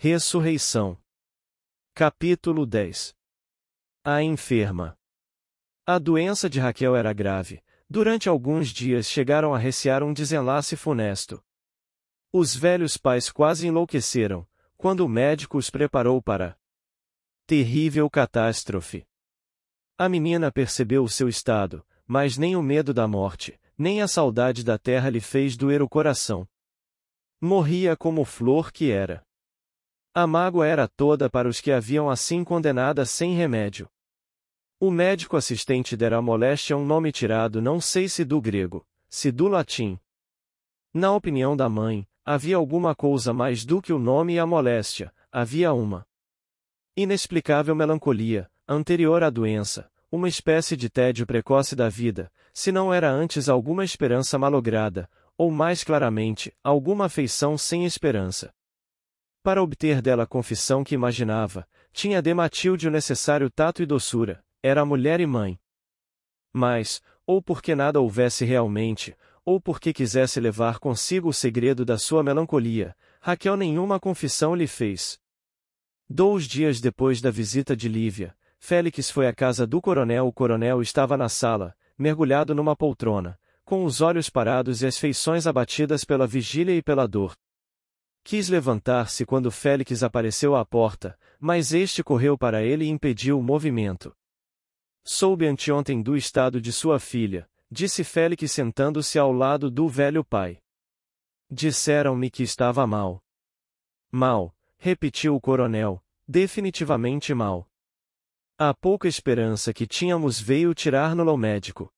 Ressurreição. Capítulo 10. A enferma. A doença de Raquel era grave. Durante alguns dias chegaram a recear um desenlace funesto. Os velhos pais quase enlouqueceram, quando o médico os preparou para terrível catástrofe. A menina percebeu o seu estado, mas nem o medo da morte, nem a saudade da terra lhe fez doer o coração. Morria como flor que era. A mágoa era toda para os que haviam assim condenada sem remédio. O médico assistente dera à moléstia um nome tirado não sei se do grego, se do latim. Na opinião da mãe, havia alguma coisa mais do que o nome e a moléstia, havia uma inexplicável melancolia, anterior à doença, uma espécie de tédio precoce da vida, se não era antes alguma esperança malograda, ou mais claramente, alguma afeição sem esperança. Para obter dela a confissão que imaginava, tinha de Matilde o necessário tato e doçura, era mulher e mãe. Mas, ou porque nada houvesse realmente, ou porque quisesse levar consigo o segredo da sua melancolia, Raquel nenhuma confissão lhe fez. 2 dias depois da visita de Lívia, Félix foi à casa do coronel. O coronel estava na sala, mergulhado numa poltrona, com os olhos parados e as feições abatidas pela vigília e pela dor. Quis levantar-se quando Félix apareceu à porta, mas este correu para ele e impediu o movimento. Soube anteontem do estado de sua filha, disse Félix sentando-se ao lado do velho pai. Disseram-me que estava mal. Mal, repetiu o coronel, definitivamente mal. A pouca esperança que tínhamos veio tirar-no-la o médico.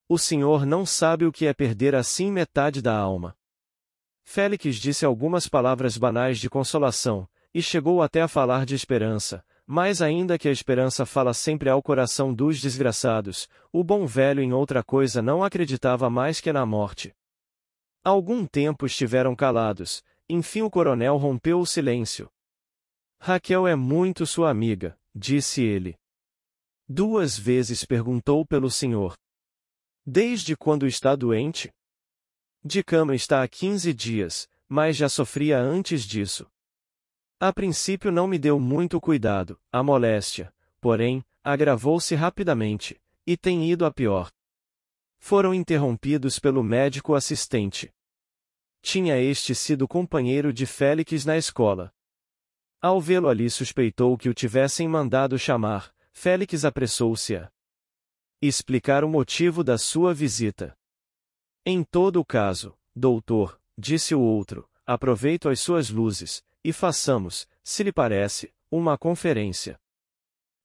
O senhor não sabe o que é perder assim metade da alma. Félix disse algumas palavras banais de consolação, e chegou até a falar de esperança, mas ainda que a esperança fala sempre ao coração dos desgraçados, o bom velho em outra coisa não acreditava mais que na morte. Algum tempo estiveram calados, enfim o coronel rompeu o silêncio. Raquel é muito sua amiga, disse ele. 2 vezes perguntou pelo senhor. Desde quando está doente? De cama está há 15 dias, mas já sofria antes disso. A princípio não me deu muito cuidado, a moléstia, porém, agravou-se rapidamente, e tem ido a pior. Foram interrompidos pelo médico assistente. Tinha este sido companheiro de Félix na escola. Ao vê-lo ali suspeitou que o tivessem mandado chamar. Félix apressou-se a explicar o motivo da sua visita. Em todo o caso, doutor, disse o outro, aproveito as suas luzes, e façamos, se lhe parece, uma conferência.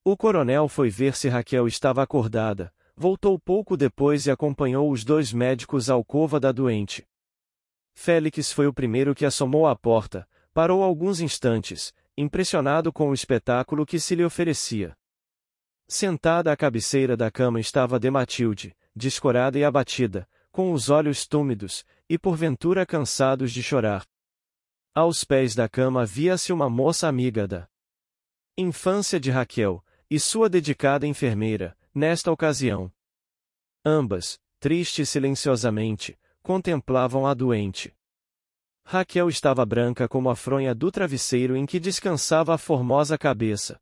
O coronel foi ver se Raquel estava acordada, voltou pouco depois e acompanhou os 2 médicos à alcova da doente. Félix foi o primeiro que assomou à porta, parou alguns instantes, impressionado com o espetáculo que se lhe oferecia. Sentada à cabeceira da cama estava de Matilde, descorada e abatida, com os olhos túmidos, e porventura cansados de chorar. Aos pés da cama via-se uma moça amiga da infância de Raquel, e sua dedicada enfermeira, nesta ocasião. Ambas, tristes silenciosamente, contemplavam a doente. Raquel estava branca como a fronha do travesseiro em que descansava a formosa cabeça.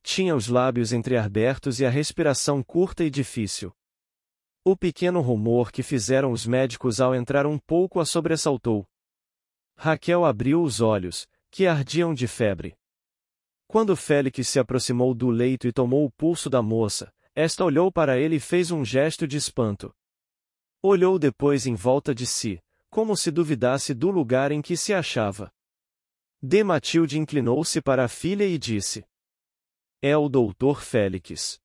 Tinha os lábios entreabertos e a respiração curta e difícil. O pequeno rumor que fizeram os médicos ao entrar um pouco a sobressaltou. Raquel abriu os olhos, que ardiam de febre. Quando Félix se aproximou do leito e tomou o pulso da moça, esta olhou para ele e fez um gesto de espanto. Olhou depois em volta de si, como se duvidasse do lugar em que se achava. De Matilde inclinou-se para a filha e disse: É o doutor Félix.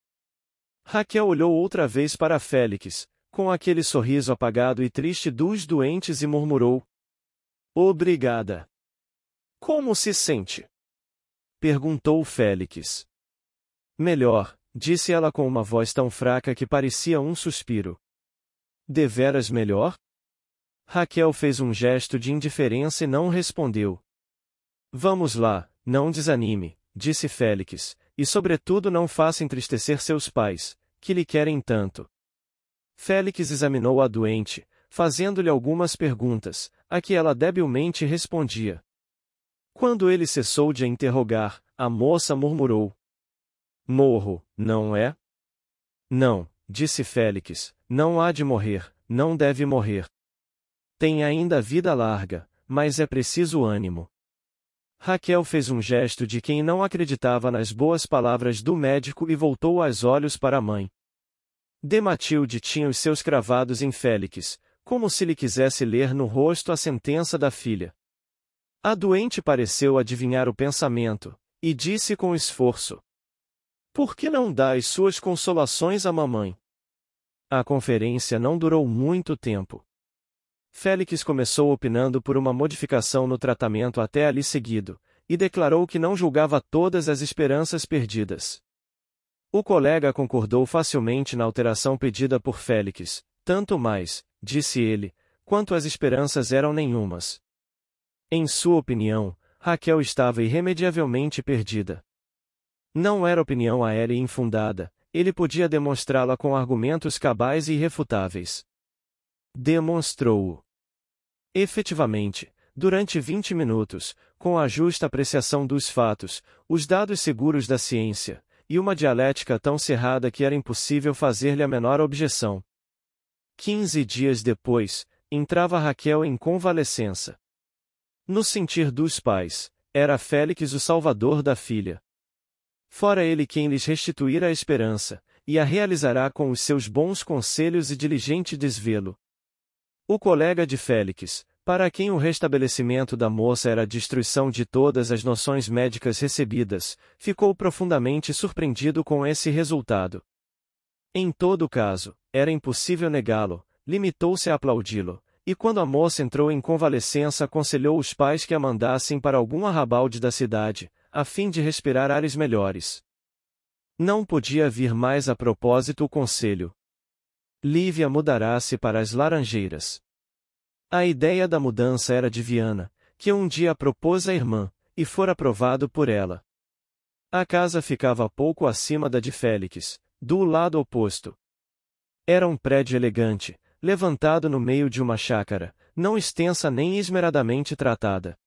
Raquel olhou outra vez para Félix, com aquele sorriso apagado e triste dos doentes e murmurou: Obrigada. Como se sente? Perguntou Félix. Melhor, disse ela com uma voz tão fraca que parecia um suspiro. Deveras melhor? Raquel fez um gesto de indiferença e não respondeu. Vamos lá, não desanime, disse Félix, e sobretudo não faça entristecer seus pais, que lhe querem tanto. Félix examinou a doente, fazendo-lhe algumas perguntas, a que ela debilmente respondia. Quando ele cessou de a interrogar, a moça murmurou: Morro, não é? Não, disse Félix, não há de morrer, não deve morrer. Tem ainda vida larga, mas é preciso ânimo. Raquel fez um gesto de quem não acreditava nas boas palavras do médico e voltou os olhos para a mãe. De Matilde tinha os seus cravados em Félix, como se lhe quisesse ler no rosto a sentença da filha. A doente pareceu adivinhar o pensamento, e disse com esforço: Por que não dá as suas consolações à mamãe? A conferência não durou muito tempo. Félix começou opinando por uma modificação no tratamento até ali seguido, e declarou que não julgava todas as esperanças perdidas. O colega concordou facilmente na alteração pedida por Félix, tanto mais, disse ele, quanto as esperanças eram nenhumas. Em sua opinião, Raquel estava irremediavelmente perdida. Não era opinião aérea e infundada, ele podia demonstrá-la com argumentos cabais e irrefutáveis. Demonstrou-o. Efetivamente, durante 20 minutos, com a justa apreciação dos fatos, os dados seguros da ciência, e uma dialética tão cerrada que era impossível fazer-lhe a menor objeção. 15 dias depois, entrava Raquel em convalescença. No sentir dos pais, era Félix o salvador da filha. Fora ele quem lhes restituíra a esperança, e a realizará com os seus bons conselhos e diligente desvelo. O colega de Félix, para quem o restabelecimento da moça era a destruição de todas as noções médicas recebidas, ficou profundamente surpreendido com esse resultado. Em todo caso, era impossível negá-lo, limitou-se a aplaudi-lo, e quando a moça entrou em convalescença aconselhou os pais que a mandassem para algum arrabalde da cidade, a fim de respirar ares melhores. Não podia vir mais a propósito o conselho. Lívia mudará-se para as Laranjeiras. A ideia da mudança era de Viana, que um dia propôs à irmã, e fora aprovado por ela. A casa ficava pouco acima da de Félix, do lado oposto. Era um prédio elegante, levantado no meio de uma chácara, não extensa nem esmeradamente tratada.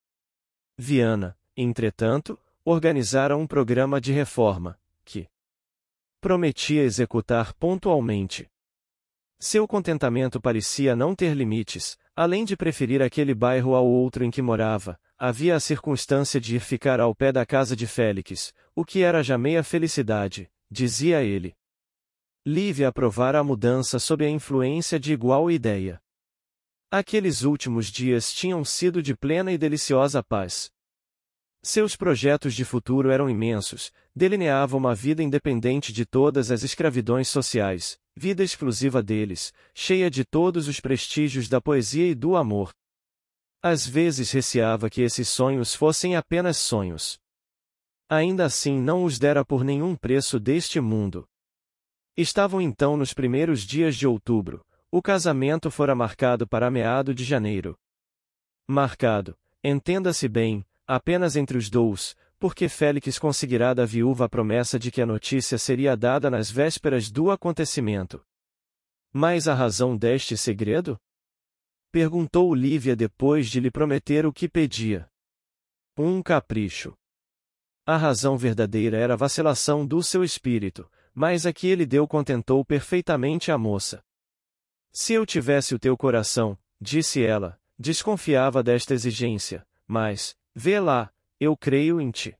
Viana, entretanto, organizara um programa de reforma, que prometia executar pontualmente. Seu contentamento parecia não ter limites, além de preferir aquele bairro ao outro em que morava, havia a circunstância de ir ficar ao pé da casa de Félix, o que era já meia felicidade, dizia ele. Lívia aprovara a mudança sob a influência de igual ideia. Aqueles últimos dias tinham sido de plena e deliciosa paz. Seus projetos de futuro eram imensos, delineavam uma vida independente de todas as escravidões sociais, vida exclusiva deles, cheia de todos os prestígios da poesia e do amor. Às vezes receava que esses sonhos fossem apenas sonhos. Ainda assim não os dera por nenhum preço deste mundo. Estavam então nos primeiros dias de outubro, o casamento fora marcado para meado de janeiro. Marcado, entenda-se bem, apenas entre os dois, porque Félix conseguirá da viúva a promessa de que a notícia seria dada nas vésperas do acontecimento. Mas a razão deste segredo? Perguntou Lívia depois de lhe prometer o que pedia. Um capricho. A razão verdadeira era a vacilação do seu espírito, mas a que ele deu contentou perfeitamente a moça. Se eu tivesse o teu coração, disse ela, desconfiava desta exigência, mas, vê lá, eu creio em ti.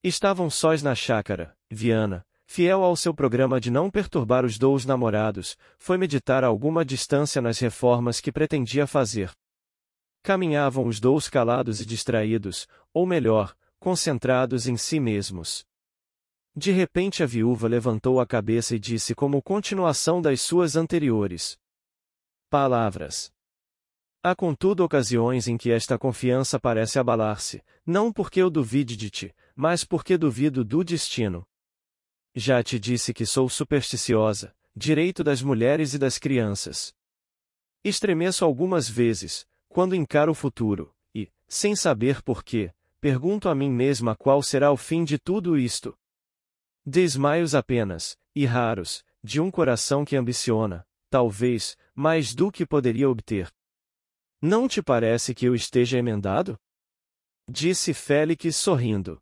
Estavam sós na chácara, Viana, fiel ao seu programa de não perturbar os dois namorados, foi meditar a alguma distância nas reformas que pretendia fazer. Caminhavam os dois calados e distraídos, ou melhor, concentrados em si mesmos. De repente a viúva levantou a cabeça e disse como continuação das suas anteriores palavras. Há contudo ocasiões em que esta confiança parece abalar-se, não porque eu duvide de ti, mas porque duvido do destino. Já te disse que sou supersticiosa, direito das mulheres e das crianças. Estremeço algumas vezes, quando encaro o futuro, e, sem saber porquê, pergunto a mim mesma qual será o fim de tudo isto. Desmaios apenas, e raros, de um coração que ambiciona, talvez, mais do que poderia obter. Não te parece que eu esteja emendado? disse Félix sorrindo.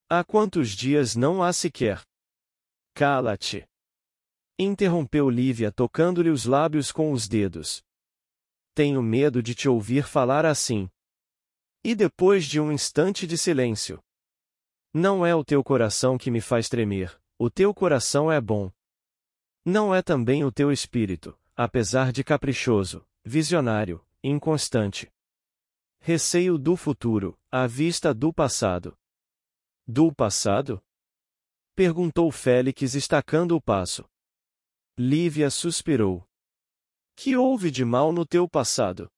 Há quantos dias não há sequer? Cala-te! Interrompeu Lívia tocando-lhe os lábios com os dedos. Tenho medo de te ouvir falar assim. E depois de um instante de silêncio. Não é o teu coração que me faz tremer, o teu coração é bom. Não é também o teu espírito, apesar de caprichoso, visionário, inconstante. Receio do futuro, à vista do passado. Do passado? Perguntou Félix estacando o passo. Lívia suspirou. Que houve de mal no teu passado?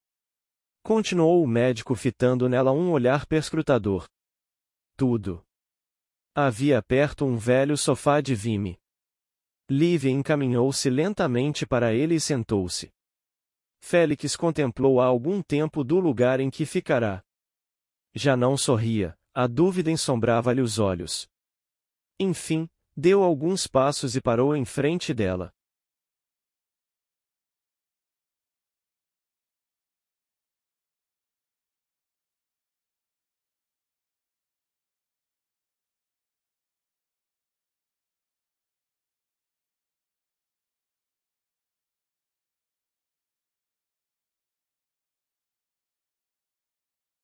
Continuou o médico fitando nela um olhar perscrutador. Tudo. Havia perto um velho sofá de vime. Lívia encaminhou-se lentamente para ele e sentou-se. Félix contemplou há algum tempo do lugar em que ficará. Já não sorria, a dúvida ensombrava-lhe os olhos. Enfim, deu alguns passos e parou em frente dela.